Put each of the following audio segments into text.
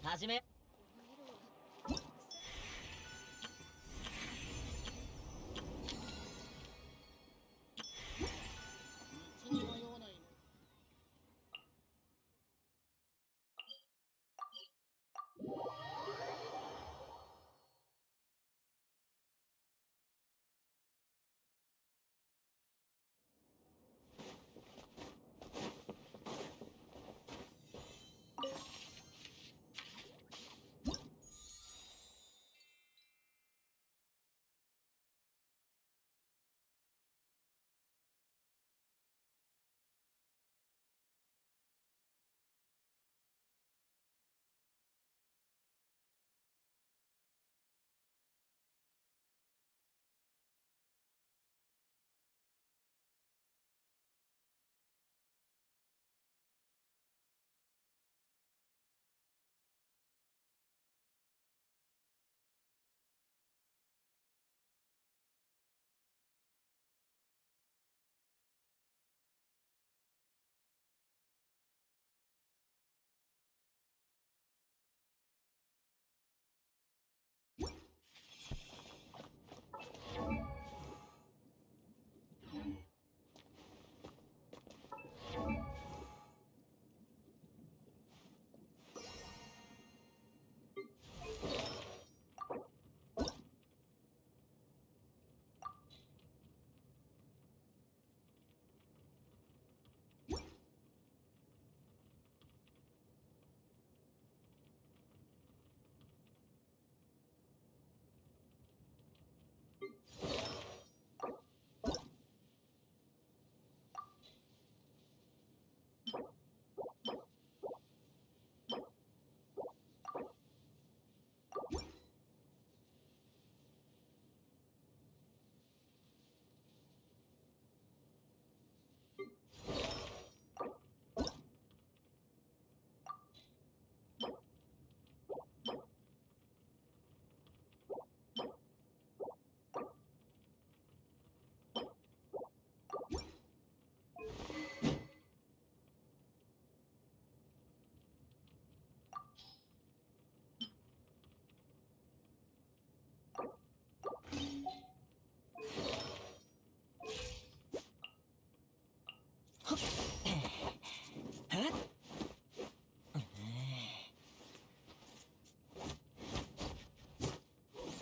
始め。道に迷わないの。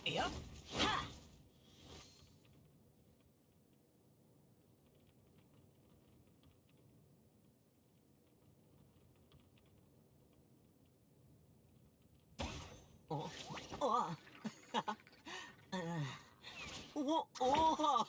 よっはおおおお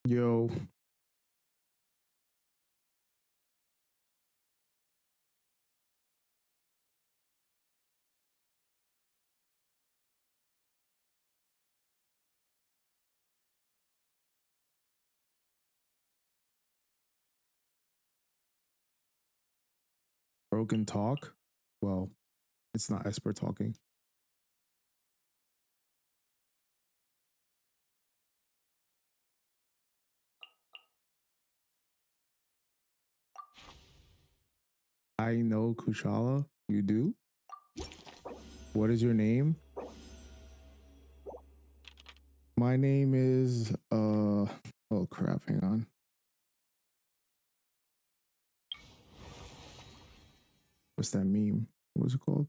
Yo. Broken talk? Well, it's not Esper talking. I know Kushala. You do? What is your name? My name is oh crap, hang on. What's that meme? What's it called?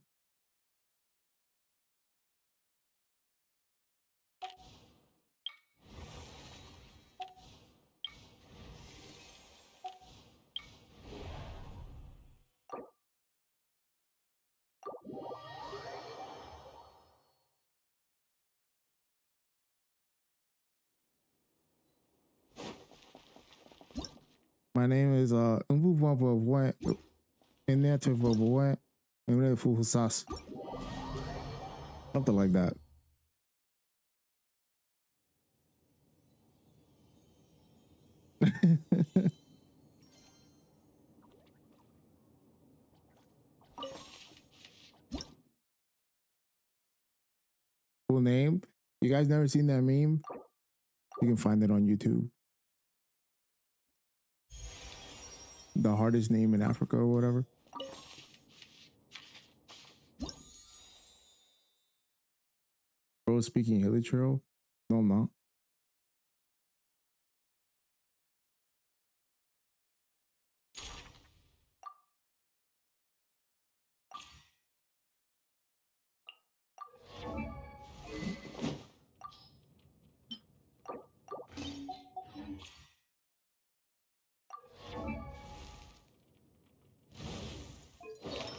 My name is something like that. Cool name. You guys never seen that meme? You can find it on YouTube. The hardest name in Africa or whatever. Bro speaking illiterate? No, I'm not.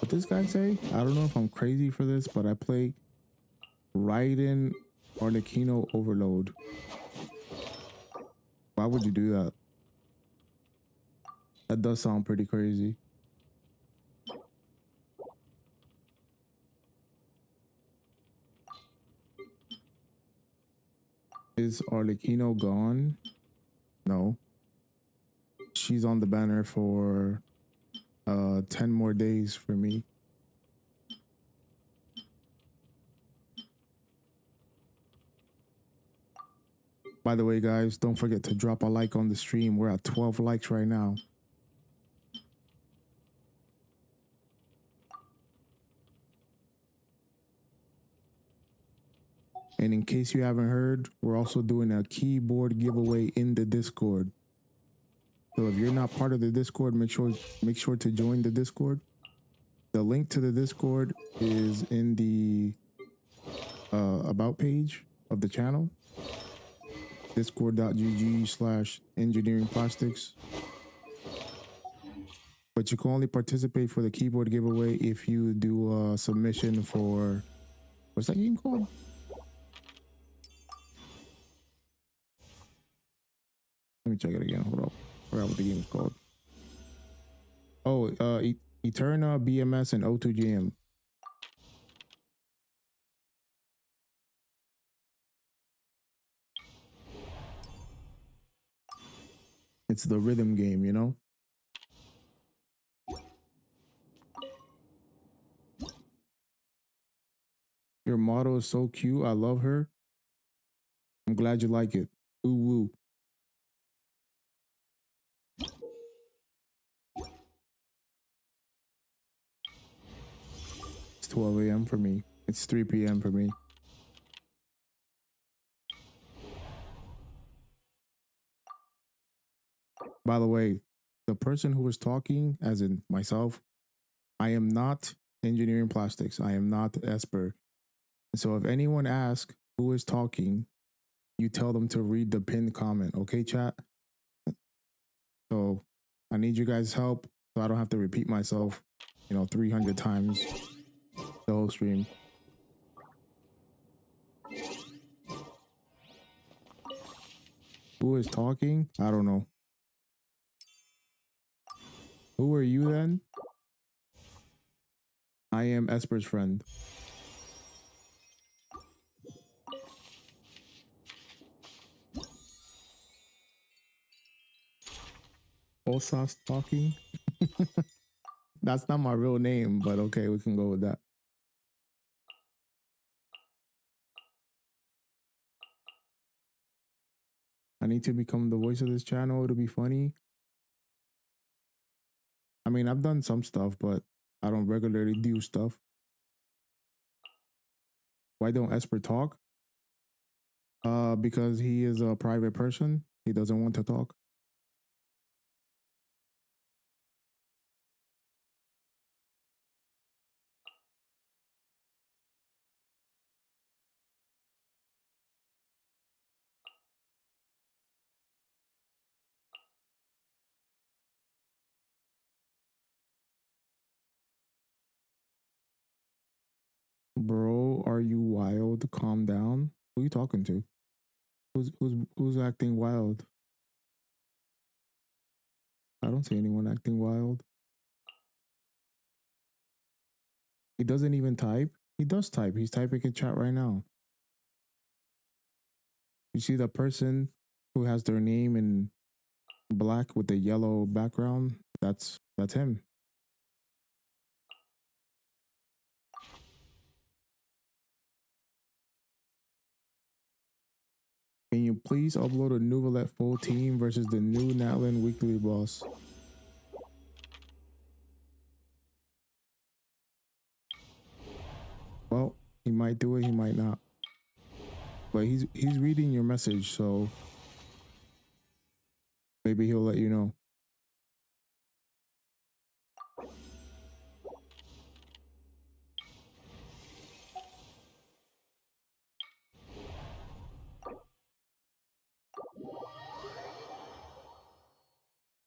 What this guy say? I don't know if I'm crazy for this, but I play Raiden Arlecchino Overload. Why would you do that? That does sound pretty crazy. Is Arlecchino gone? No. She's on the banner for 10 more days for me. By the way, guys, don't forget to drop a like on the stream. We're at 12 likes right now. And in case you haven't heard, we're also doing a keyboard giveaway in the Discord. So if you're not part of the Discord, make sure to join the Discord. The link to the Discord is in the about page of the channel. discord.gg/engineeringplastics. But you can only participate for the keyboard giveaway if you do a submission for, what's that game called? Let me check it again. Hold up. I forgot what the game is called. Oh, Eterna, BMS, and O2GM. It's the rhythm game, you know? Your motto is so cute. I love her. I'm glad you like it. Ooh woo. It's 12 a.m. for me. It's 3 p.m. for me. By the way, the person who was talking, as in myself, I am not Engineering Plastics. I am not Esper. So if anyone asks who is talking, you tell them to read the pinned comment. Okay, chat? So I need you guys' help so I don't have to repeat myself, 300 times the whole stream. Who is talking? I don't know. Who are you then? I am Esper's friend. Osas talking? That's not my real name, but okay, we can go with that. I need to become the voice of this channel to be funny. I mean, I've done some stuff, but I don't regularly do stuff. Why don't Esper talk? Because he is a private person. He doesn't want to talk. Bro, are you wild? Calm down. Who are you talking to? Who's acting wild? I don't see anyone acting wild. He doesn't even type. He does type. He's typing in chat right now. You see the person who has their name in black with the yellow background? That's him. Can you please upload a Nouvellette full team versus the new Natlin weekly boss? Well, he might do it, he might not. But he's reading your message, so maybe he'll let you know.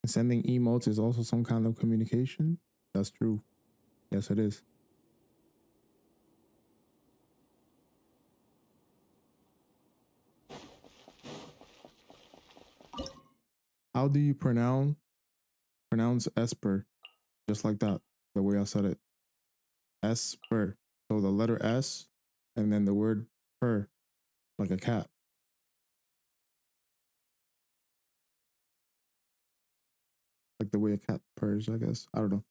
Sending emotes is also some kind of communication. That's true. Yes, it is. How do you pronounce Esper? Just like that, the way I said it. Esper. So the letter S and then the word per, like a cat. Like the way a cat purrs, I guess. I don't know.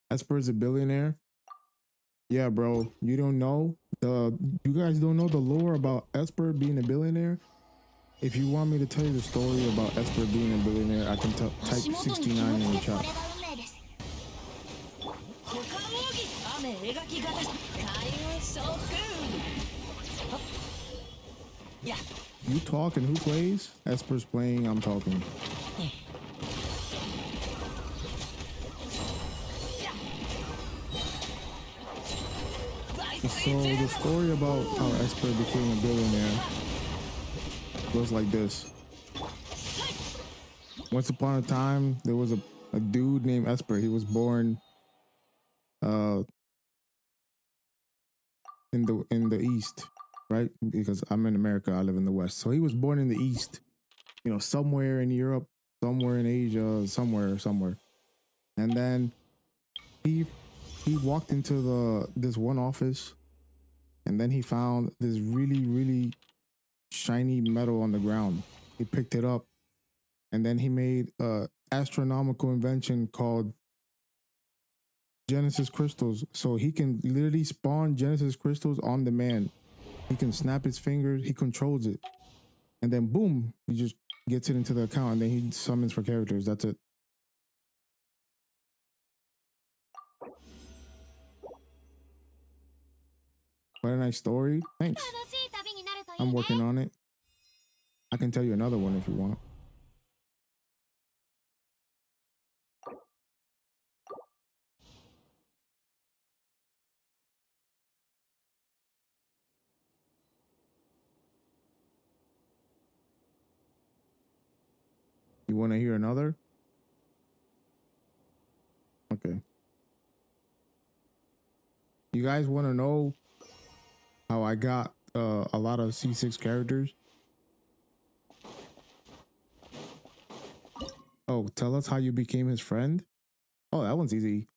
Esper is a billionaire. Yeah, bro. You don't know you guys don't know the lore about Esper being a billionaire? If you want me to tell you the story about Esper being a billionaire, I can type 69 in the chat. You talk and who plays? Esper's playing, I'm talking. So the story about how Esper became a billionaire goes like this. Once upon a time, there was a dude named Esper. He was born in the East, right? Because I'm in America, I live in the West. So he was born in the East, you know, somewhere in Europe, somewhere in Asia, somewhere. And then he walked into this one office, and then he found this really shiny metal on the ground. He picked it up, and then he made a astronomical invention called Genesis crystals. So he can literally spawn Genesis crystals on demand. He can snap his fingers, he controls it, and then boom, he just gets it into the account, and then he summons for characters. That's it. Quite a nice story. Thanks. I'm working on it. I can tell you another one if you want. You want to hear another? Okay. You guys want to know how I got a lot of C6 characters. Oh, tell us how you became his friend. Oh, that one's easy.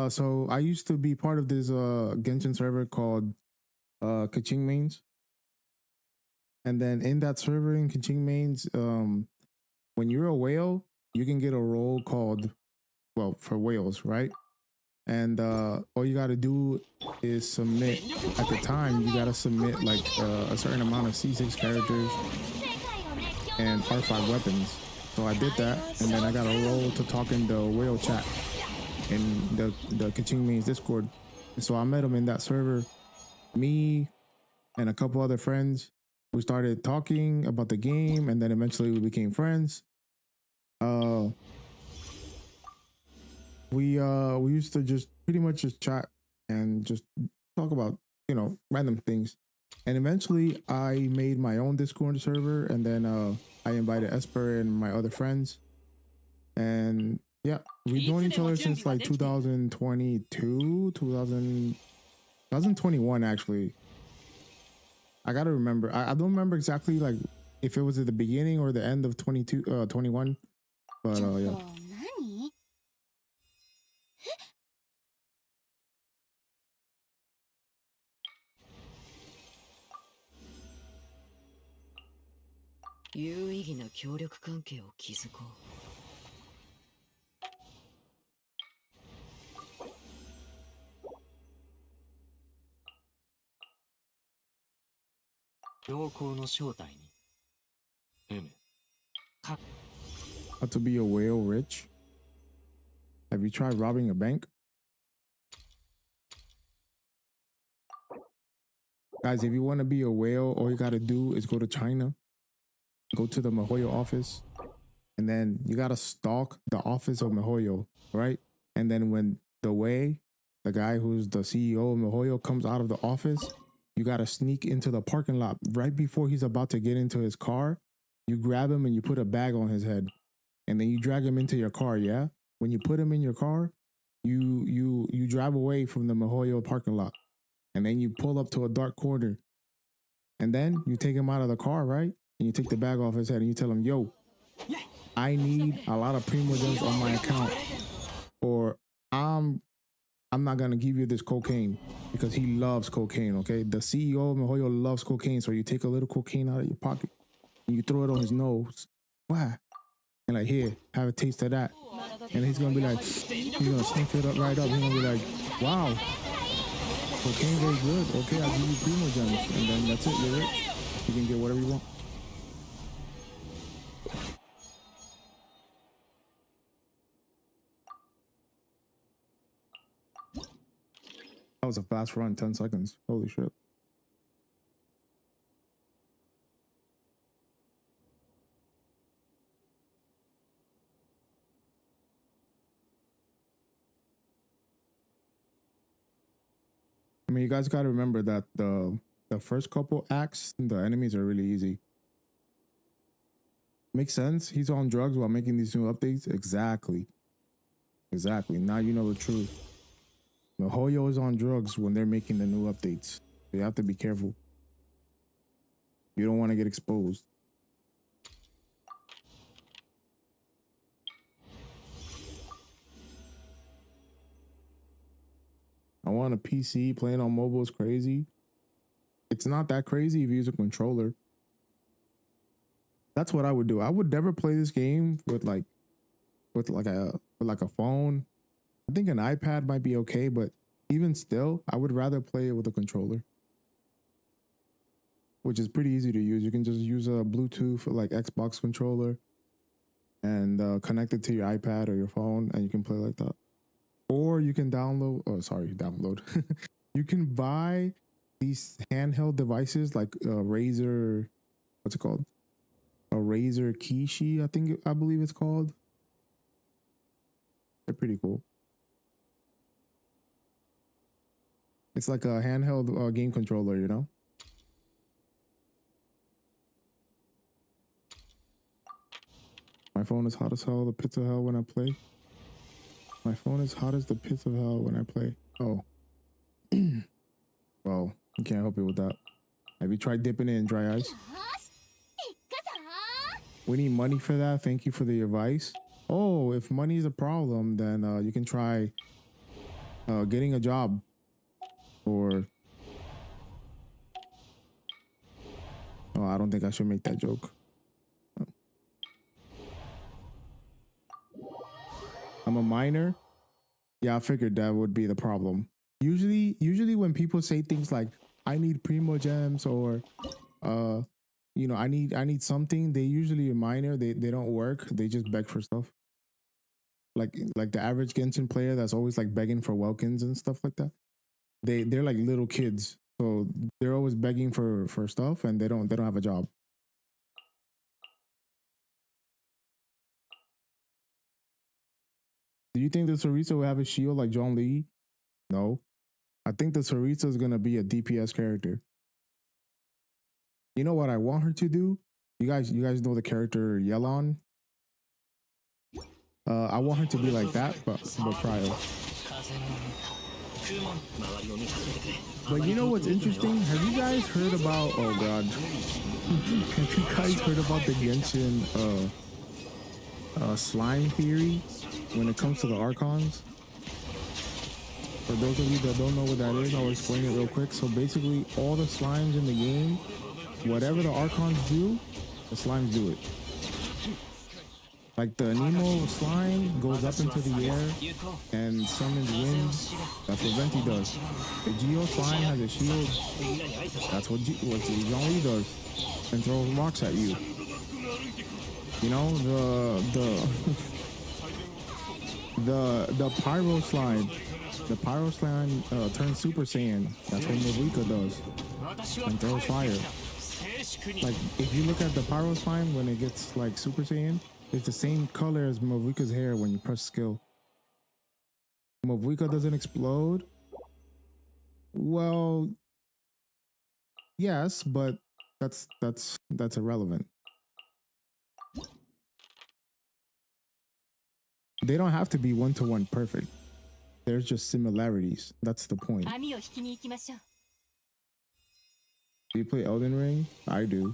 So I used to be part of this Genshin server called Kaching Mains. And then in that server in Kaching Mains, when you're a whale, you can get a role called, well, for whales, right? And all you got to do is submit. At the time, you got to submit like a certain amount of C6 characters and R5 weapons. So I did that, and then I got a role to talk in the whale chat in the Kaching Mains Discord. And so I met him in that server. Me and a couple other friends, we started talking about the game, and then eventually we became friends. We used to just pretty much just chat and just talk about, you know, random things. And eventually I made my own Discord server, and then I invited Esper and my other friends. And yeah, we've known each other since like 2022, 2021 actually. I gotta remember. I don't remember exactly like if it was at the beginning or the end of 21. But yeah. 有意義な協力関係を築こう。良好の正体に。M。How to be a whale rich? Have you tried robbing a bank? Guys, if you want to be a whale, all you got to do is go to China, go to the MiHoYo office, and then you got to stalk the office of MiHoYo, right? And then when the guy who's the CEO of MiHoYo comes out of the office, you got to sneak into the parking lot right before he's about to get into his car. You grab him and you put a bag on his head, and then you drag him into your car. Yeah. When you put him in your car, you drive away from the MiHoYo parking lot, and then you pull up to a dark corner, and then you take him out of the car, right? And you take the bag off his head and you tell him, yo, I need a lot of Primo Gems on my account, or I'm not gonna give you this cocaine, because he loves cocaine. Okay, the CEO of MiHoYo loves cocaine, so you take a little cocaine out of your pocket and you throw it on his nose. Why? And like, here, have a taste of that. And he's gonna be like, he's gonna sniff it up right up. He's gonna be like, wow, cocaine very good. Okay, I'll give you Primo Gems, and then that's it. You're rich. You can get whatever you want. That was a fast run, 10 seconds. Holy shit. I mean, you guys got to remember that the first couple acts, the enemies are really easy. Makes sense. He's on drugs while making these new updates. Exactly. Exactly. Now you know the truth. MiHoYo is on drugs when they're making the new updates. You have to be careful. You don't want to get exposed. I want a PC. Playing on mobile is crazy. It's not that crazy if you use a controller. That's what I would do. I would never play this game with like a phone. I think an iPad might be okay, but even still, I would rather play it with a controller, which is pretty easy to use. You can just use a Bluetooth like Xbox controller and connect it to your iPad or your phone, and you can play like that. Or you can download. Oh, sorry, download. You can buy these handheld devices like a Razer. What's it called? A Razer Kishi, I believe it's called. They're pretty cool. It's like a handheld game controller, you know? My phone is hot as hell, the pits of hell when I play. My phone is hot as the pits of hell when I play. Oh. Well, you can't help it with that. Have you tried dipping it in dry ice? We need money for that. Thank you for the advice. Oh, if money is a problem, then you can try getting a job. Or oh, I don't think I should make that joke. I'm a minor. Yeah, I figured that would be the problem. Usually when people say things like I need primo gems or you know, I need something, they usually a minor, they don't work, they just beg for stuff. Like the average Genshin player that's always like begging for Welkins and stuff like that. They're like little kids. So they're always begging for stuff and they don't have a job. Do you think the Sarisa will have a shield like John Lee? No. I think the Sarisa is gonna be a DPS character. You know what I want her to do? You guys know the character Yelon? I want her to be like that, but prior. But you know what's interesting? Have you guys heard about? Oh God! Have you guys heard about the Genshin slime theory when it comes to the Archons? For those of you that don't know what that is, I'll explain it real quick. So basically, all the slimes in the game, whatever the Archons do, the slimes do it. Like the Nemo slime goes up into the air and summons winds. That's what Venti does. The Geo slime has a shield. That's what Zhongli does, and throws rocks at you. You know the Pyro slime. The Pyro slime turns Super Saiyan. That's what Mavuika does, and throws fire. Like if you look at the Pyro slime when it gets like Super Saiyan, it's the same color as Mavuika's hair when you press skill. Mavuika doesn't explode. Well, yes, but that's irrelevant. They don't have to be one-to-one perfect. There's just similarities. That's the point. Do you play Elden Ring? I do.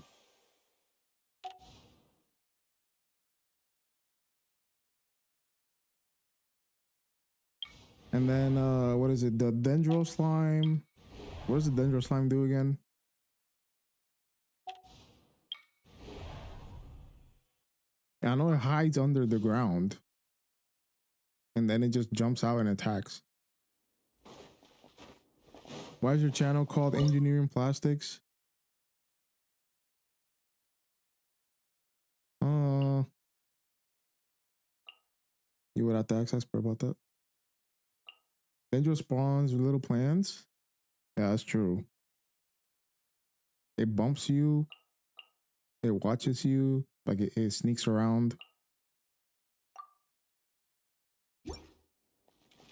And then, what is it? The Dendro slime. What does the Dendro slime do again? I know it hides under the ground. And then it just jumps out and attacks. Why is your channel called Engineering Plastics? You would have to ask Esper about that. Dendro spawns with little plants. Yeah, that's true. It bumps you. It watches you. Like it sneaks around.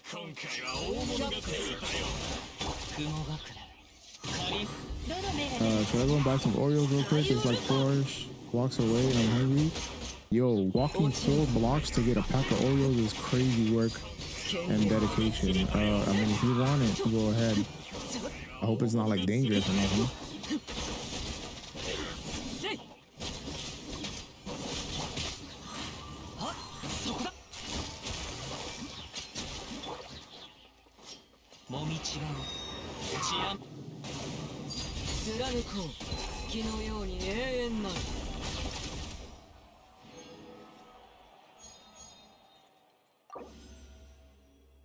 Should I go and buy some Oreos real quick? It's like 4 blocks away and I'm hungry. Yo, walking 4 blocks to get a pack of Oreos is crazy work and dedication. I mean, if you want it, go ahead. I hope it's not like dangerous or nothing.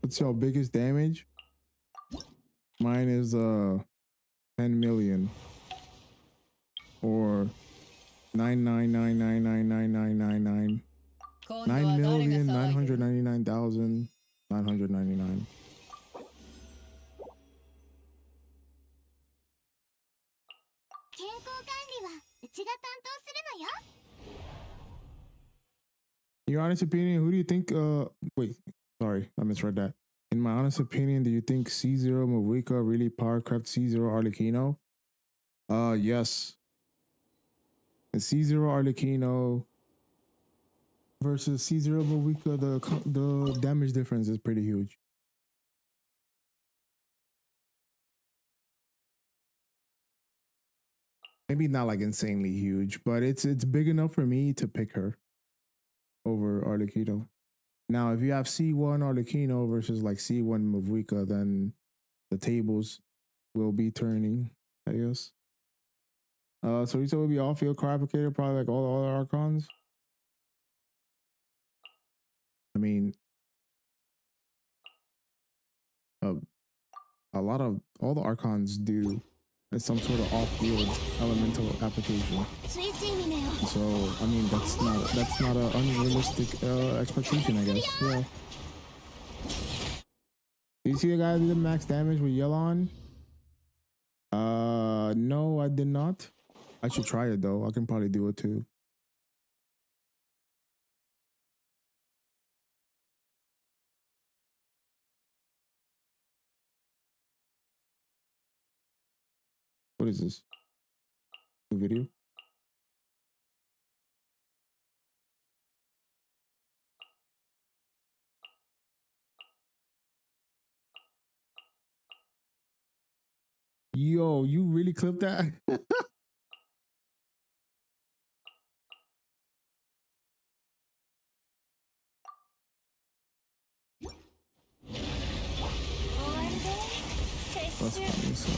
What's your biggest damage? Mine is 10 million or 9,999,999,999. 9,999,999. In your honest opinion, who do you think wait, sorry, I misread that. In my honest opinion, do you think C0 Mavuika really powercraft C0 Arlecchino? Yes. The C0 Arlecchino versus C0 Mavuika, the damage difference is pretty huge. Maybe not like insanely huge, but it's big enough for me to pick her over Arlecchino. Now, if you have C1 Arlecchino versus like C1 Mavuika, then the tables will be turning, I guess. So you said would be all field Cryapplicator, probably like all the Archons. I mean, uh, a lot of all the Archons do some sort of off-field elemental application. So I mean, that's not an unrealistic expectation, I guess. Yeah. Do you see the guy that did max damage with Yelon? No, I did not. I should try it though. I can probably do it too. What is this? New video? Yo, you really clipped that? That's funny. So.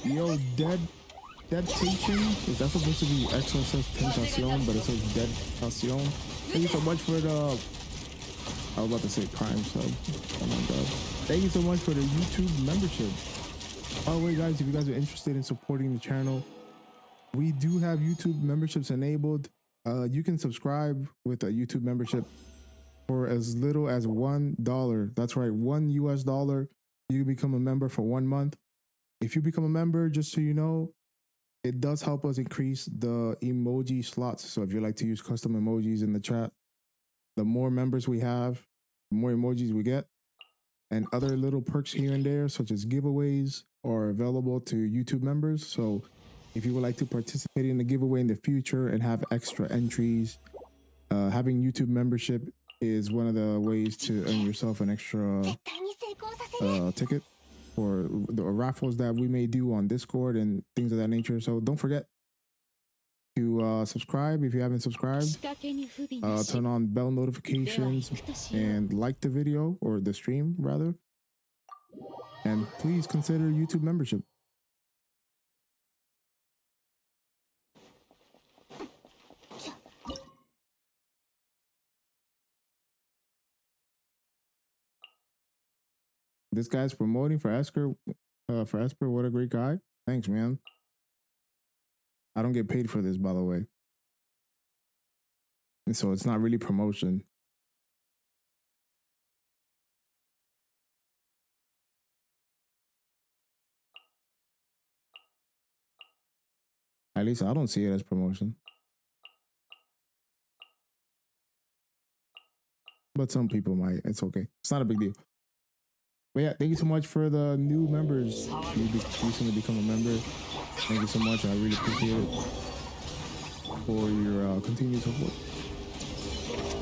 Yo, Deadtation? Is that supposed to be Exorcist Tentacion, but it says Deadtation? Thank you so much for the... I was about to say Prime sub. Oh my god. Thank you so much for the YouTube membership. By the way, guys, if you guys are interested in supporting the channel, we do have YouTube memberships enabled. You can subscribe with a YouTube membership for as little as $1. That's right, $1. You can become a member for 1 month. If you become a member, just so you know, it does help us increase the emoji slots. So if you like to use custom emojis in the chat, the more members we have, the more emojis we get. And other little perks here and there, such as giveaways, are available to YouTube members. So if you would like to participate in the giveaway in the future and have extra entries, having YouTube membership is one of the ways to earn yourself an extra ticket for the raffles that we may do on Discord and things of that nature. So don't forget to subscribe if you haven't subscribed. Turn on bell notifications and like the video, or the stream rather. And please consider YouTube membership. This guy's promoting for Esper. What a great guy. Thanks, man. I don't get paid for this, by the way. And so it's not really promotion. At least I don't see it as promotion. But some people might. It's okay. It's not a big deal. But yeah, thank you so much for the new members. If you recently become a member, thank you so much. I really appreciate it for your continued support.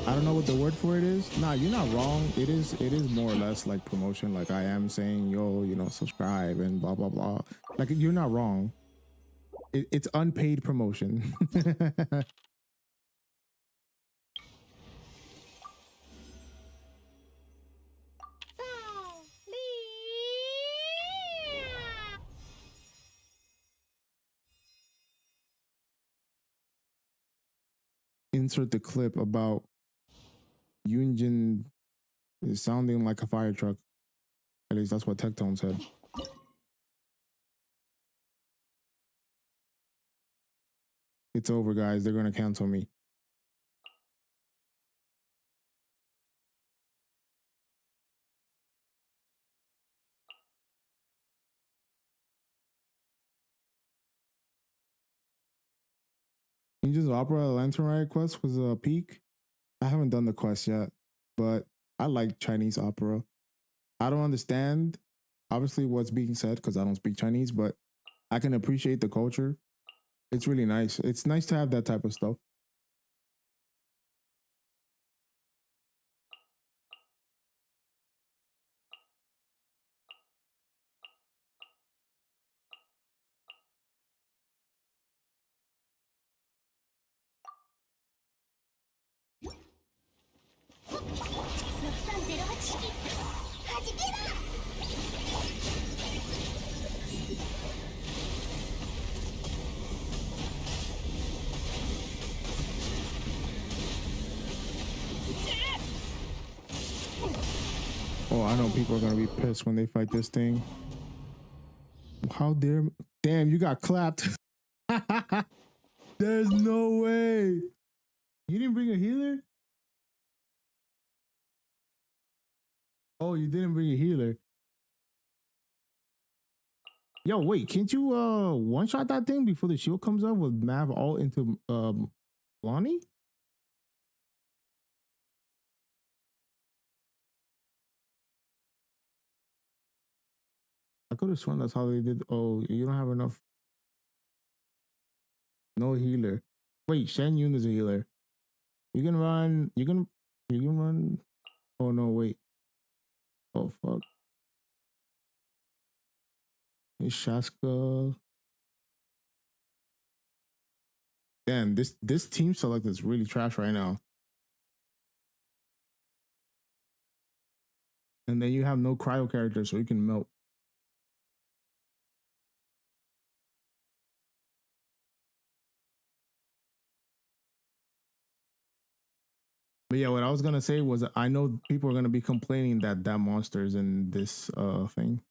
I don't know what the word for it is. Nah, you're not wrong. It is more or less like promotion. Like I am saying, yo, you know, subscribe and blah, blah, blah. Like you're not wrong. It's unpaid promotion. Insert the clip about Yunjin is sounding like a fire truck. At least that's what Tectone said. It's over, guys. They're going to cancel me. Ninja's Opera Lantern Ride quest was a peak. I haven't done the quest yet, but I like Chinese opera. I don't understand, obviously, what's being said because I don't speak Chinese, but I can appreciate the culture. It's really nice. It's nice to have that type of stuff. Oh, I know people are gonna be pissed when they fight this thing. How dare? Damn, you got clapped. There's no way. You didn't bring a healer? Oh, you didn't bring a healer. Yo, wait, can't you one shot that thing before the shield comes up with Mav all into Lonnie? I could have sworn that's how they did. Oh, you don't have enough. No healer. Wait, Shen Yun is a healer. You can run. You can run. Oh no, wait. Oh fuck. It's Shaska. Damn, this team select is really trash right now. And then you have no cryo character, so you can melt. But yeah, what I was gonna say was I know people are gonna be complaining that that monster is in this thing.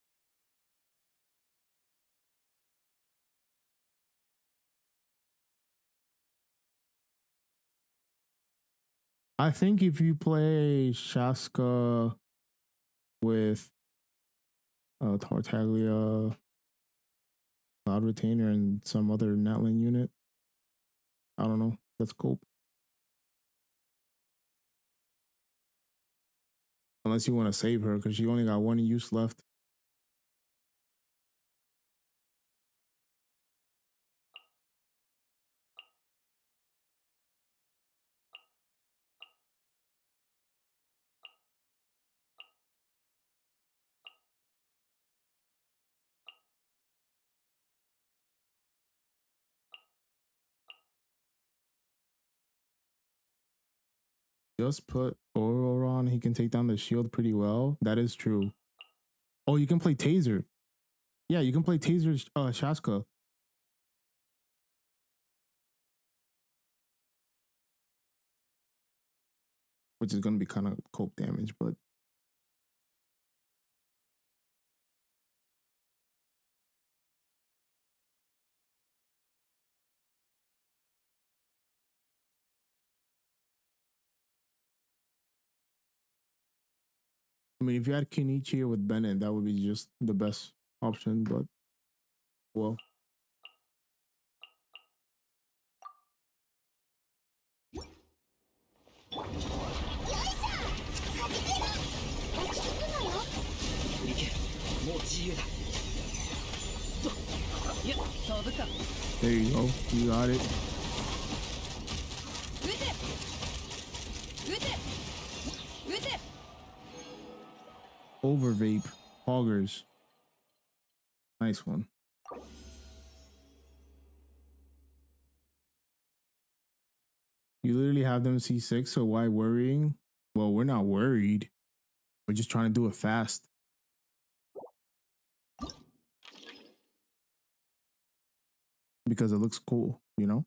I think if you play Shaska with Tartaglia, Cloud Retainer, and some other Natlan unit, I don't know. That's cool. Unless you want to save her because she only got one use left. Just put Aurora on. He can take down the shield pretty well. That is true. Oh, you can play Taser. Yeah, you can play Taser Shaska. Which is going to be kind of cope damage, but I mean, if you had Kenichi here with Bennett, that would be just the best option, but well. There you go. You got it. Over vape. Hoggers. Nice one. You literally have them C6, so why worrying? Well, we're not worried. We're just trying to do it fast. Because it looks cool, you know?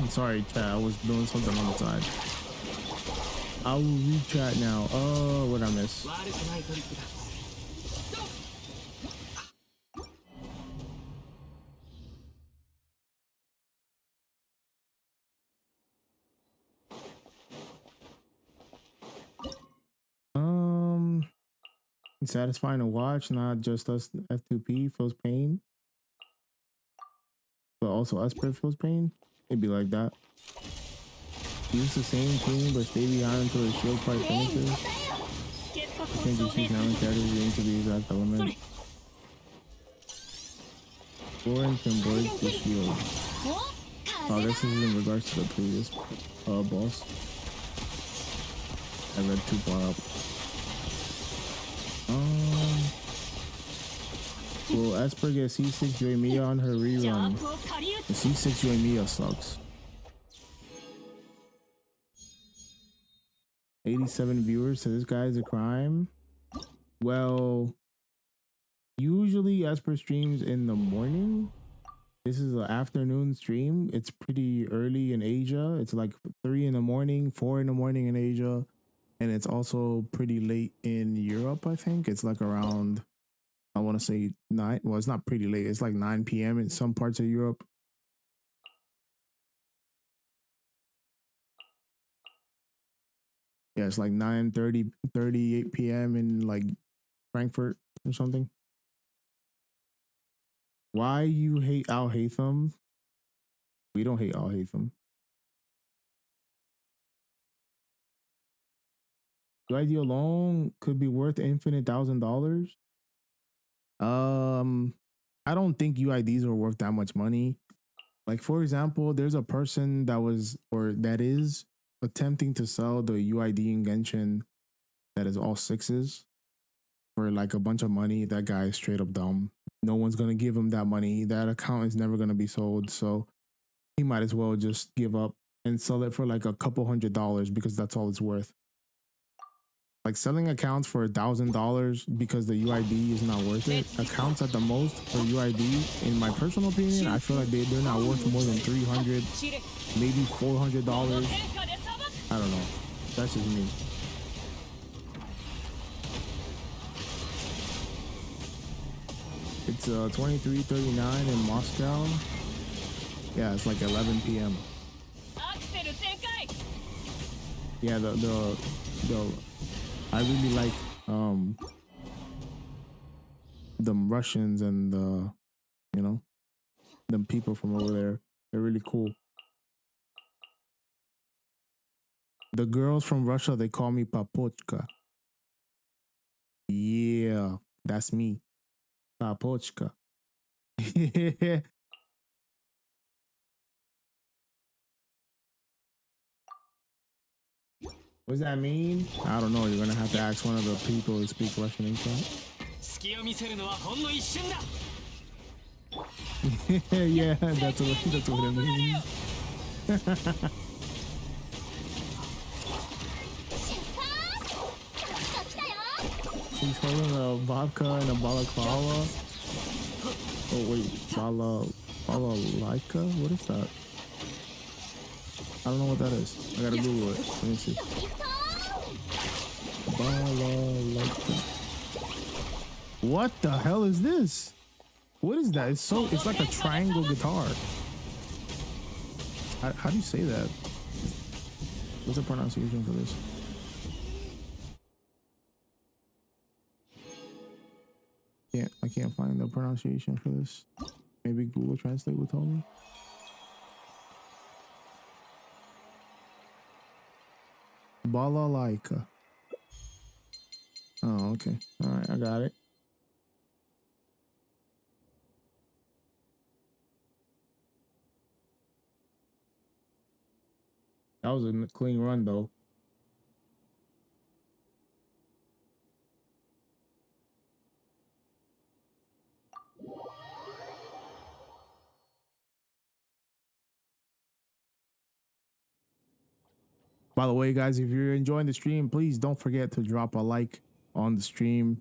Sorry, chat. I was doing something on the side. I will read chat now. Oh, what I miss? Satisfying to watch, not just us. F2P feels pain, but also Esper feels pain. It'd be like that. Use the same team, but stay behind until the shield part finishes. You can't just use now characters you need to be exact element. Lauren can break the shield. Oh, this is in regards to the previous boss. I read too far up. Will Esper get C6 Yoimiya on her rerun? The C6 Yoimiya sucks. 87 viewers, so this guy's a crime. Well, usually Esper streams in the morning. This is an afternoon stream. It's pretty early in Asia. It's like 3 in the morning, 4 in the morning in Asia. And it's also pretty late in Europe, I think. It's like around, I want to say 9. Well, it's not pretty late. It's like 9 p.m. in some parts of Europe. Yeah, it's like 9:30, 38 p.m. in like Frankfurt or something. Why you hate Alhaitham? We don't hate Alhaitham. UID alone could be worth infinite $1,000. I don't think UIDs are worth that much money. Like, for example, there's a person that was, or that is, attempting to sell the UID in Genshin that is all 6s for like a bunch of money. That guy is straight up dumb. No one's gonna give him that money. That account is never gonna be sold. So he might as well just give up and sell it for like a couple $100 because that's all it's worth. Like selling accounts for $1,000 because the UID is not worth it. Accounts at the most for UID, in my personal opinion, I feel like they're not worth more than $300, maybe $400. I don't know. That's just me. It's 23:39 in Moscow. Yeah, it's like 11 p.m. Yeah, the I really like the Russians and the, you know, the people from over there. They're really cool. The girls from Russia, they call me Papochka. Yeah, that's me. Papochka. What does that mean? I don't know. You're gonna have to ask one of the people who speak Russian in chat. Yeah, that's what it means. He's holding a vodka and a balaclava. Oh wait, balalaika? What is that? I don't know what that is. I gotta Google it. Let me see. Balalaika. What the hell is this? What is that? It's like a triangle guitar. How do you say that? What's the pronunciation for this? I can't find the pronunciation for this. Maybe Google Translate will tell me. Balalaika. Oh, okay. All right, I got it. That was a clean run, though. By the way, guys, if you're enjoying the stream, please don't forget to drop a like on the stream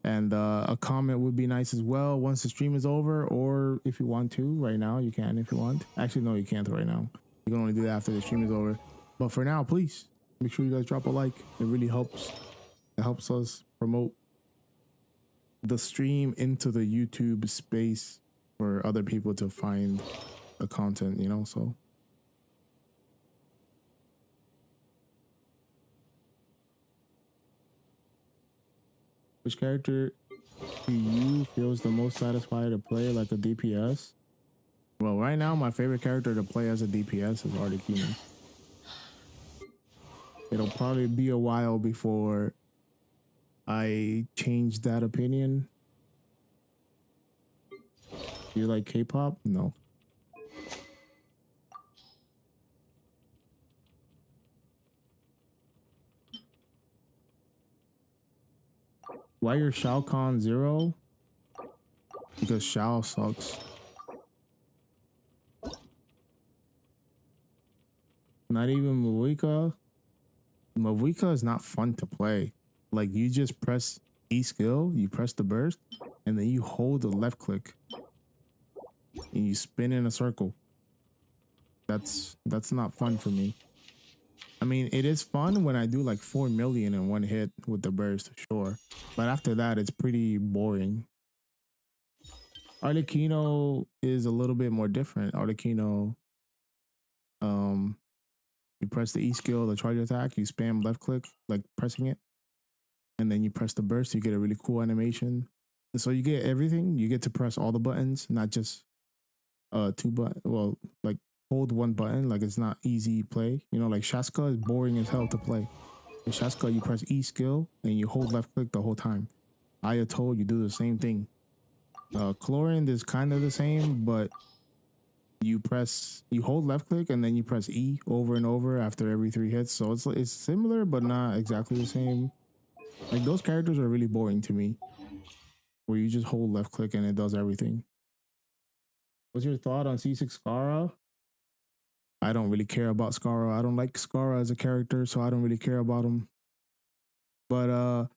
And a comment would be nice as well once the stream is over, or if you want to right now, you can if you want. Actually, no, you can't right now. You can only do that after the stream is over. But for now, please make sure you guys drop a like. It really helps. It helps us promote the stream into the YouTube space for other people to find the content, you know, so. Which character do you feels the most satisfied to play like a DPS? Well, right now, my favorite character to play as a DPS is Alhaitham. It'll probably be a while before I change that opinion. Do you like K-pop? No. Why your Shao Kahn 0? Because Shao sucks. Not even Mawika. Mawika is not fun to play. Like, you just press E skill, you press the burst, and then you hold the left click. And you spin in a circle. That's not fun for me. I mean, it is fun when I do like 4 million in one hit with the burst, sure. But after that, it's pretty boring. Arlecchino is a little bit more different. Arlecchino, you press the E skill, the charge attack, you spam left click, like pressing it. And then you press the burst, you get a really cool animation. And so you get everything. You get to press all the buttons, not just 2 buttons. Well, like hold one button, like it's not easy play. You know, like Shaska is boring as hell to play. In Shaska, you press E skill and you hold left click the whole time. Ayato, you do the same thing. Chlorine is kind of the same, but you hold left click and then you press E over and over after every 3 hits. So it's similar, but not exactly the same. Like, those characters are really boring to me, where you just hold left click and it does everything. What's your thought on C6 Scarra? I don't really care about Scarra. I don't like Scarra as a character, so I don't really care about him. But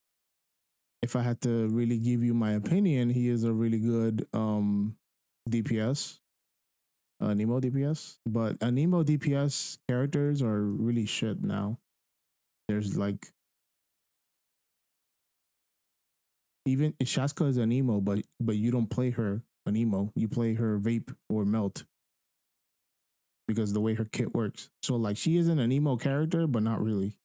if I had to really give you my opinion, he is a really good DPS. Nemo DPS. But Nemo DPS characters are really shit now. There's like, even Shaska is an emo, but you don't play her an emo. You play her vape or melt because the way her kit works. So like, she isn't an emo character, but not really.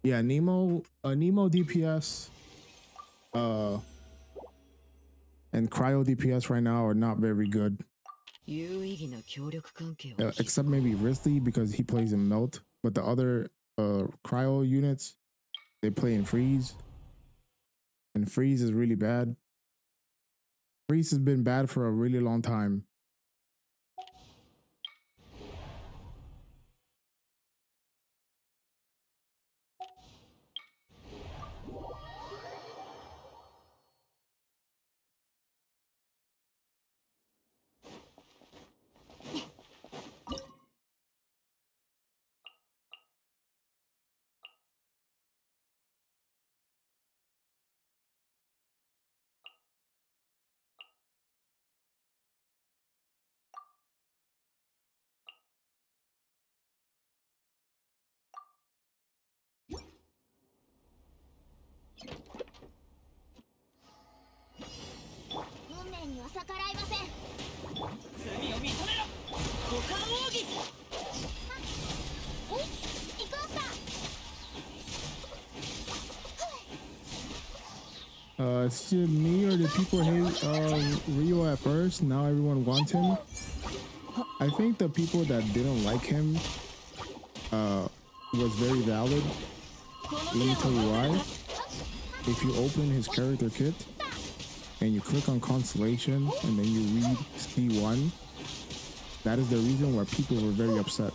Yeah, Nemo DPS, and Cryo DPS right now are not very good. Except maybe Risley because he plays in Melt, but the other Cryo units, they play in Freeze, and Freeze is really bad. Freeze has been bad for a really long time. It's just me, or did people hate Rio at first? Now everyone wants him. I think the people that didn't like him was very valid. Let me tell you why. If you open his character kit and you click on Constellation and then you read C1, that is the reason why people were very upset.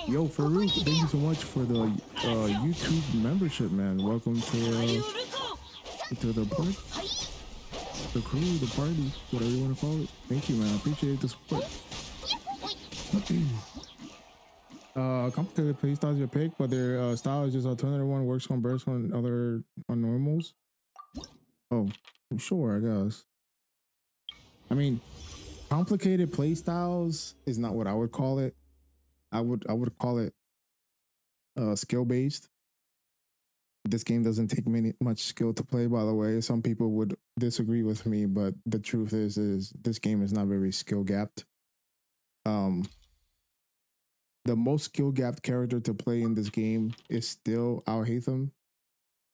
Yo, Farouk, thank you so much for the YouTube membership, man. Welcome to the park. the crew, the party, whatever you want to call it. Thank you, man. I appreciate the support. Complicated playstyles your pick, but their style is just alternative one works on bursts on normals. Oh, sure, I guess. I mean, complicated playstyles is not what I would call it. I would call it skill based. This game doesn't take much skill to play, by the way. Some people would disagree with me, but the truth is this game is not very skill gapped. The most skill gapped character to play in this game is still Alhaitham.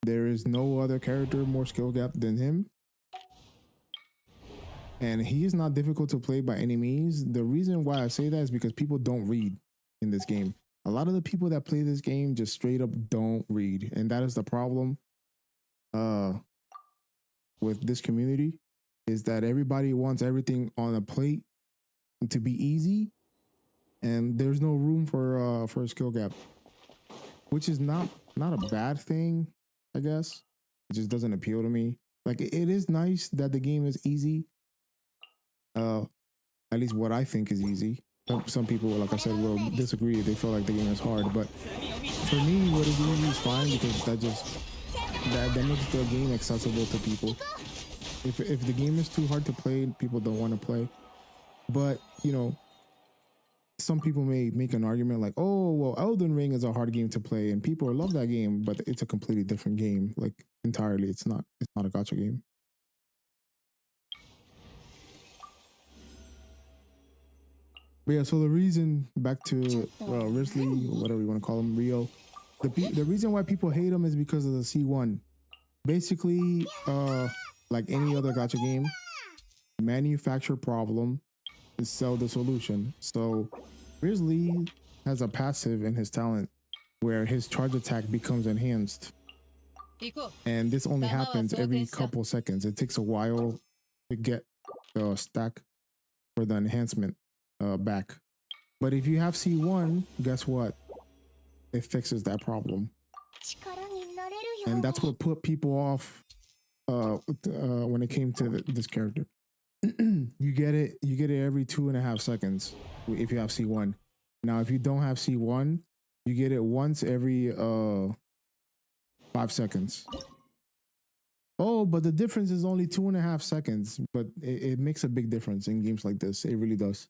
There is no other character more skill gapped than him. And he is not difficult to play by any means. The reason why I say that is because people don't read in this game. A lot of the people that play this game just straight up don't read. And that is the problem with this community, is that everybody wants everything on a plate to be easy. And there's no room for a skill gap, which is not a bad thing, I guess. It just doesn't appeal to me. Like, it is nice that the game is easy. At least what I think is easy. Some people, like I said, will disagree. They feel like the game is hard, but for me, what is easy is fine, because that makes the game accessible to people. If the game is too hard to play, people don't want to play. But you know, some people may make an argument like, oh, well, Elden Ring is a hard game to play and people love that game, but it's a completely different game. Like, entirely, it's not a gacha game. But yeah, so the reason, back to Risley, whatever you want to call him, Rio, the reason why people hate him is because of the C1. Basically, like any other gacha game, manufacture problem is sell the solution. So Grizzly has a passive in his talent where his charge attack becomes enhanced. And this only happens every couple seconds. It takes a while to get the stack for the enhancement back. But if you have C1, guess what? It fixes that problem. And that's what put people off when it came to this character. you get it every 2.5 seconds if you have C1. Now, if you don't have C1, you get it once every 5 seconds. Oh, but the difference is only 2.5 seconds, but it makes a big difference in games like this. It really does.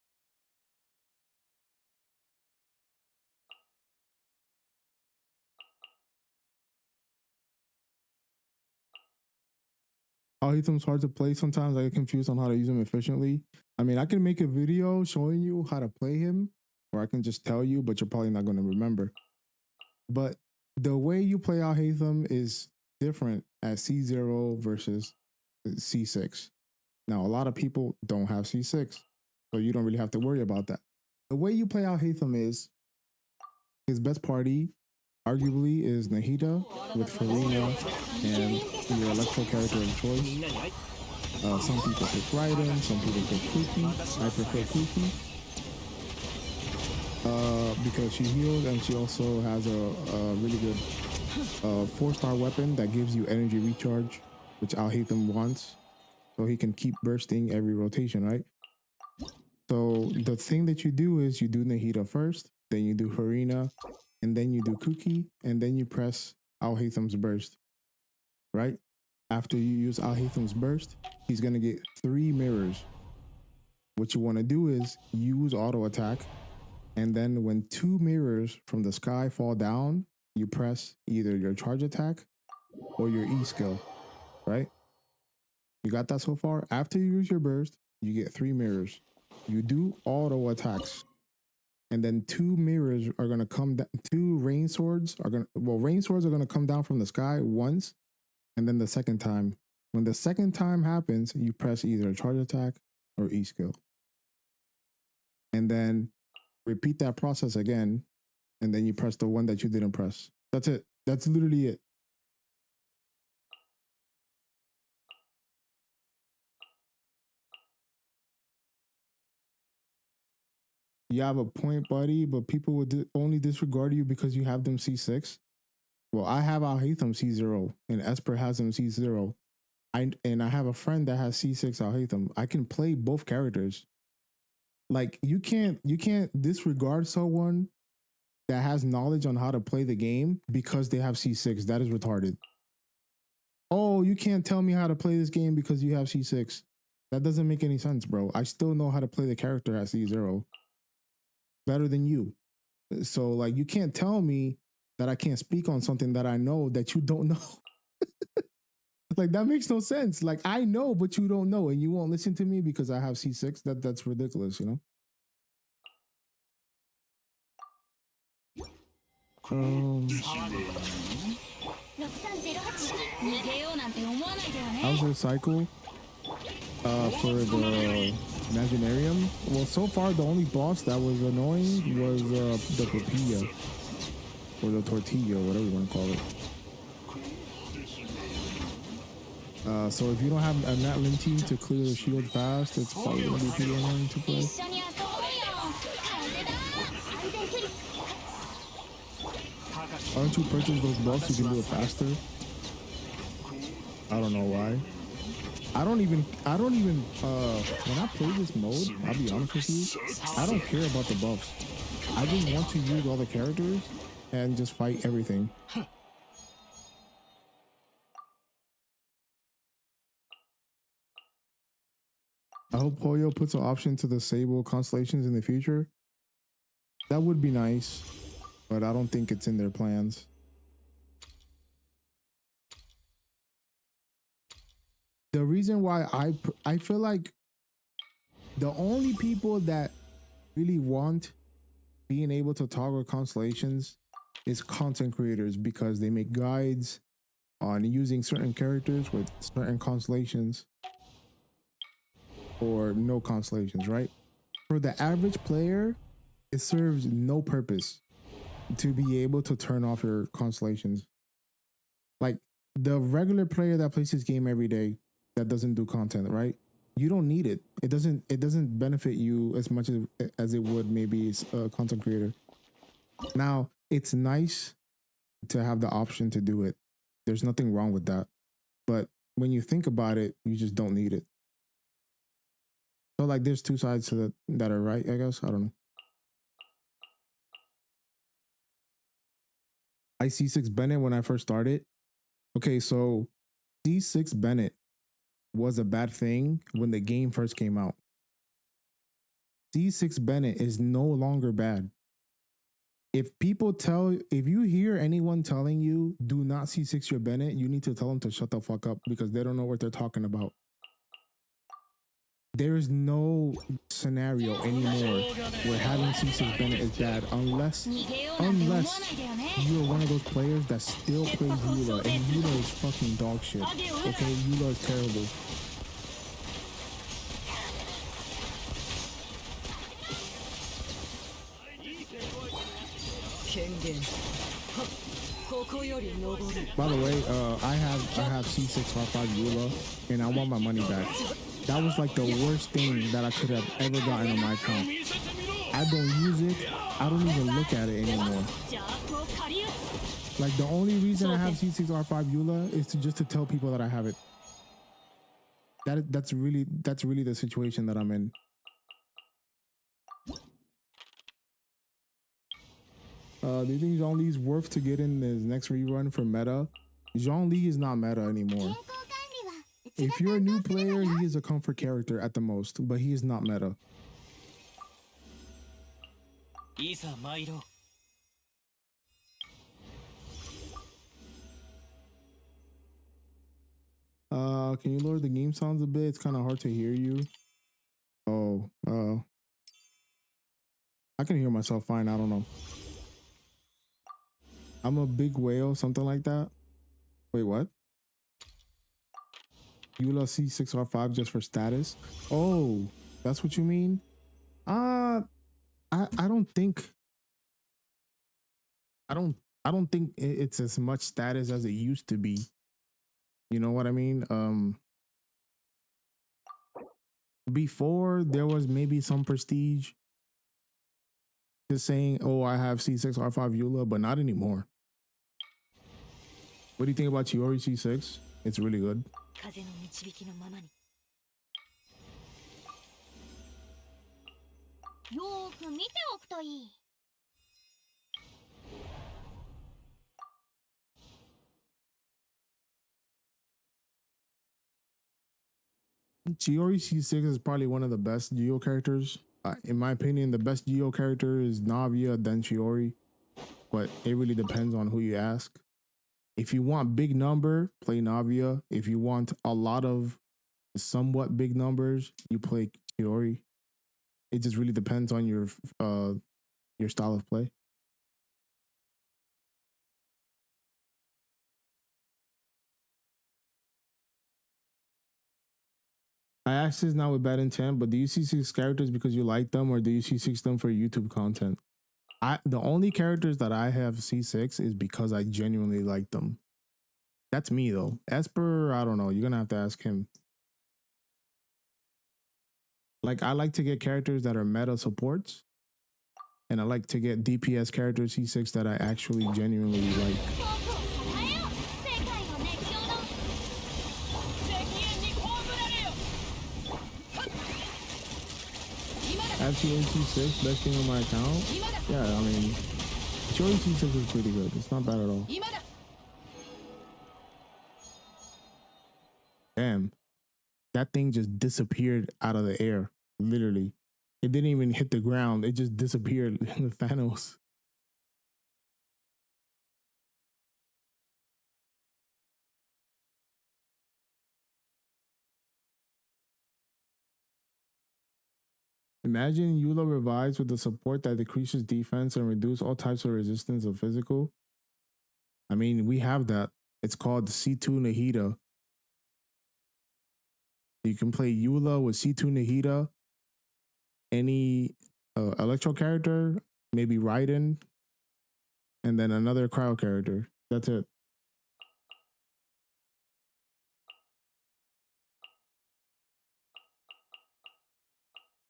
Alhaitham's hard to play sometimes. I get confused on how to use him efficiently. I mean, I can make a video showing you how to play him, or I can just tell you, but you're probably not going to remember. But the way you play Alhaitham is different at C0 versus C6. Now, a lot of people don't have C6, so you don't really have to worry about that. The way you play Alhaitham is, his best party, arguably, is Nahida with Farina and your electro character of choice. Some people pick Raiden, some people pick Kuki. I prefer Kuki because she heals and she also has a really good 4-star weapon that gives you energy recharge, which Alhaitham wants, so he can keep bursting every rotation, right? So the thing that you do is you do Nahida first, then you do Farina, and then you do Kuki, and then you press Alhaitham's burst, right? After you use Alhaitham's burst, he's going to get 3 mirrors. What you want to do is use auto attack, and then when 2 mirrors from the sky fall down, you press either your charge attack or your E skill, right? You got that so far? After you use your burst, you get 3 mirrors. You do auto attacks, and then 2 mirrors are going to come down. 2 rain swords are going to, rain swords are going to come down from the sky once, and then the second time. When the second time happens, you press either a charge attack or E skill. And then repeat that process again, and then you press the one that you didn't press. That's it. That's literally it. You have a point, buddy, but people would only disregard you because you have them C6. Well, I have Alhaitham C0, and Esper has him C0. I have a friend that has C6 Alhaitham. I can play both characters. Like you can't disregard someone that has knowledge on how to play the game because they have C6. That is retarded. Oh, you can't tell me how to play this game because you have C6. That doesn't make any sense, bro. I still know how to play the character at C0 better than you. So like you can't tell me that I can't speak on something that I know that you don't know. Like that makes no sense. Like I know, but you don't know, and you won't listen to me because I have C6. That's ridiculous, you know. How's your cycle? For the Imaginarium? Well, so far the only boss that was annoying was the tortilla or the tortilla, whatever you want to call it. So if you don't have a Nat Linty to clear the shield fast, it's probably gonna be pretty annoying to play. Why don't you purchase those buffs? You can do it faster. I don't know why. I don't even when I play this mode, I'll be honest with you, I don't care about the buffs. I just want to use all the characters and just fight everything. I hope Poyo puts an option to disable constellations in the future. That would be nice, but I don't think it's in their plans. The reason why I feel like the only people that really want being able to toggle constellations is content creators, because they make guides on using certain characters with certain constellations or no constellations, right? For the average player, it serves no purpose to be able to turn off your constellations. Like the regular player that plays this game every day that doesn't do content, right? You don't need it. It doesn't benefit you as much as it would maybe a content creator. Now, it's nice to have the option to do it. There's nothing wrong with that. But when you think about it, you just don't need it. So like there's two sides to that are right, I guess. I don't know. I C6 Bennett when I first started. Okay, so C6 Bennett was a bad thing when the game first came out. C6 Bennett is no longer bad. If you hear anyone telling you do not C6 your Bennett, you need to tell them to shut the fuck up, because they don't know what they're talking about. There is no scenario anymore where having C6 Bennett is bad unless you're one of those players that still plays Eula, and Eula is fucking dog shit. Okay, Eula is terrible. By the way, I have C6 R5 Eula, and I want my money back. That was like the worst thing that I could have ever gotten on my account. I don't use it. I don't even look at it anymore. Like the only reason I have C6 R5 Eula is just to tell people that I have it. That's really the situation that I'm in. Do you think Zhongli's worth to get in his next rerun for meta? Zhongli is not meta anymore. If you're a new player, he is a comfort character at the most, but he is not meta. Can you lower the game sounds a bit? It's kind of hard to hear you. Oh, I can hear myself fine. I don't know. I'm a big whale, something like that. Wait, what? Eula C6R5 just for status? Oh, that's what you mean? I don't think it's as much status as it used to be. You know what I mean? Before there was maybe some prestige just saying, oh, I have C6R5 Eula, but not anymore. What do you think about Chiori C6? It's really good. 風の導きのままに。よーく見ておくといい。Chiori C6 is probably one of the best Geo characters. In my opinion, the best Geo character is Navia, then Chiori. But it really depends on who you ask. If you want big number, play Navia. If you want a lot of somewhat big numbers, you play Chiori. It just really depends on your style of play. I asked this not with bad intent, but do you see 6 characters because you like them, or do you see 6 them for YouTube content? The only characters that I have C6 is because I genuinely like them. That's me though. Esper, I don't know. You're gonna have to ask him. Like, I like to get characters that are meta supports, and I like to get DPS characters C6 that I actually genuinely like. Actually, C6, best thing on my account. Yeah, I mean, Joey C6 is pretty good. It's not bad at all. Damn, that thing just disappeared out of the air. Literally, it didn't even hit the ground. It just disappeared in the Thanos. Imagine Eula revives with the support that decreases defense and reduce all types of resistance of physical. I mean, we have that. It's called C2 Nahida. You can play Eula with C2 Nahida, any Electro character, maybe Raiden, and then another cryo character. That's it.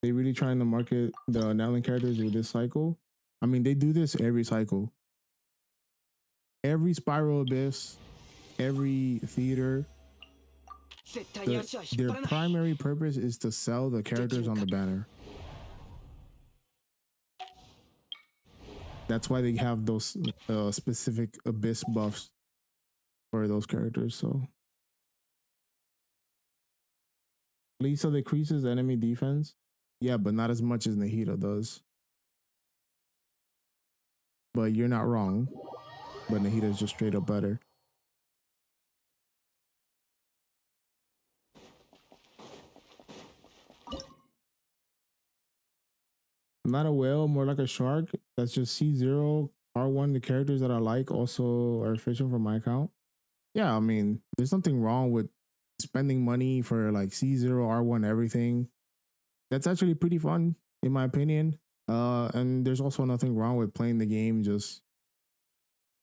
They really trying to market the Natlin characters with this cycle. I mean, they do this every cycle. Every Spiral Abyss, every theater. Their primary purpose is to sell the characters on the banner. That's why they have those specific Abyss buffs for those characters. So Lisa decreases enemy defense. Yeah, but not as much as Nahida does. But you're not wrong. But Nahida is just straight up better. I'm not a whale, more like a shark. That's just C0, R1. The characters that I like also are efficient for my account. Yeah, I mean, there's nothing wrong with spending money for like C0, R1, everything. That's actually pretty fun, in my opinion. And there's also nothing wrong with playing the game just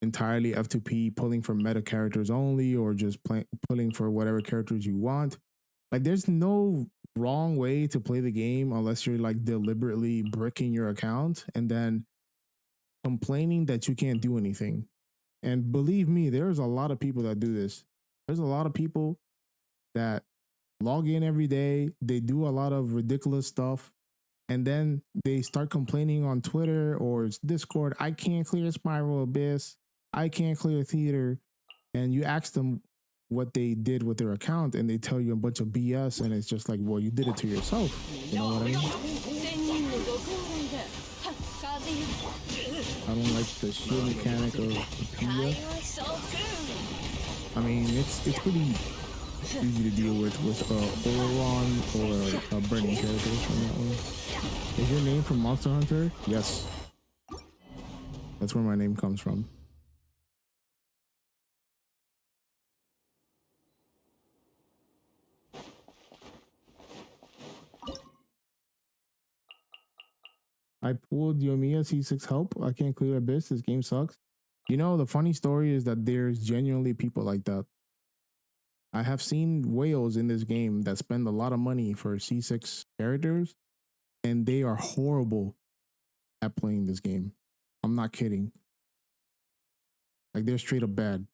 entirely F2P, pulling for meta characters only, or just pulling for whatever characters you want. Like, there's no wrong way to play the game unless you're like deliberately bricking your account and then complaining that you can't do anything. And believe me, there's a lot of people that do this. There's a lot of people that log in every day. They do a lot of ridiculous stuff. And then they start complaining on Twitter or Discord, I can't clear Spiral Abyss. I can't clear Theater. And you ask them what they did with their account and they tell you a bunch of BS. And it's just like, well, you did it to yourself. You know what I mean? I don't like the shield mechanic of Pia. I mean, it's pretty easy to deal with Oleron or burning characters from that one. Is your name from Monster Hunter? Yes. That's where my name comes from. I pulled Yomiya C6 help. I can't clear Abyss. This game sucks. You know, the funny story is that there's genuinely people like that. I have seen whales in this game that spend a lot of money for C6 characters, and they are horrible at playing this game. I'm not kidding. Like, they're straight up bad.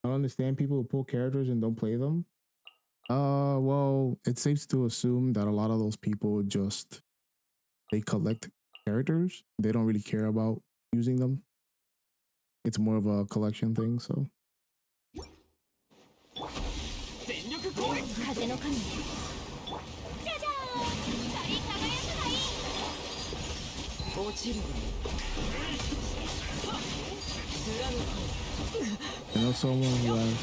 I don't understand people who pull characters and don't play them. Well, it's safe to assume that a lot of those people just they collect characters. They don't really care about using them. It's more of a collection thing. So 全力攻撃。風の神じゃじゃーん光り輝くがいい落ちるわ貫く I know someone who has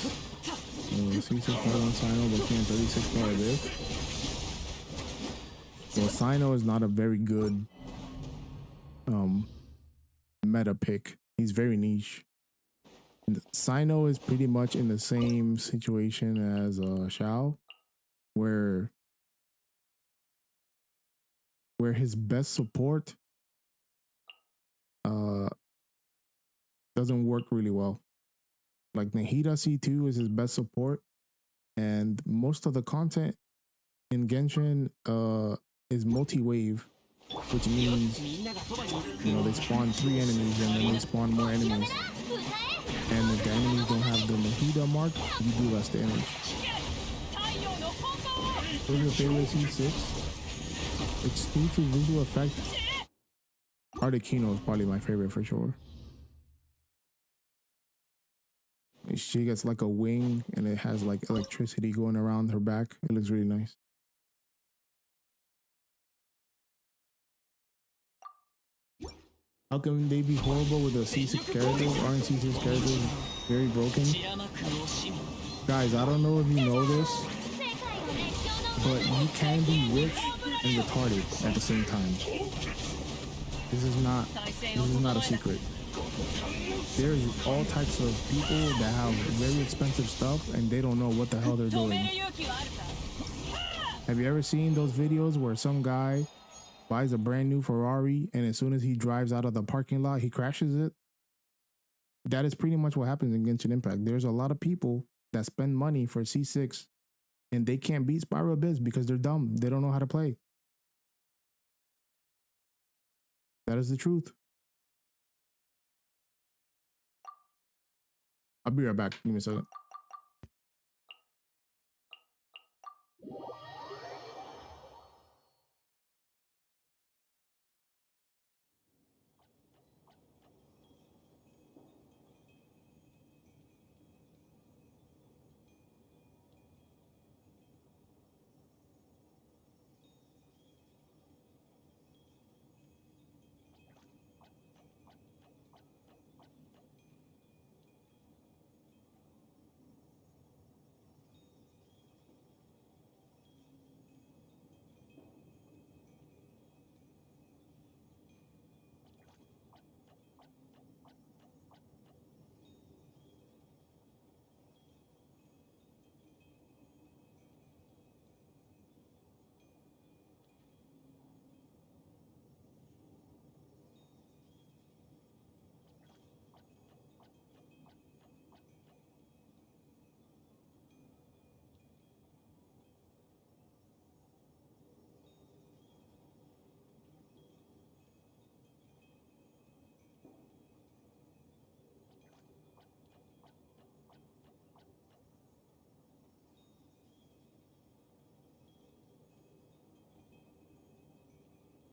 C6 part on Sino but can't 36 part of this. Well, Sino is not a very good meta pick. He's very niche. Sino is pretty much in the same situation as Shao, where his best support doesn't work really well. Like Nahida C2 is his best support, and most of the content in Genshin is multi-wave, which means they spawn 3 enemies and then they spawn more enemies. And if the enemies don't have the Nahida mark, you do less damage. What's your favorite C6? Exclusive visual effect. Articuno is probably my favorite for sure. She gets like a wing and it has like electricity going around her back. It looks really nice. How can they be horrible with a C6 character? Aren't C6 characters very broken? Guys, I don't know if you know this, but you can be rich and retarded at the same time. This is not a secret. There's all types of people that have very expensive stuff and they don't know what the hell they're doing. Have you ever seen those videos where some guy buys a brand new Ferrari and as soon as he drives out of the parking lot, he crashes it? That is pretty much what happens in Genshin Impact. There's a lot of people that spend money for C6 and they can't beat Spiral Abyss because they're dumb. They don't know how to play. That is the truth. I'll be right back. Give me a second.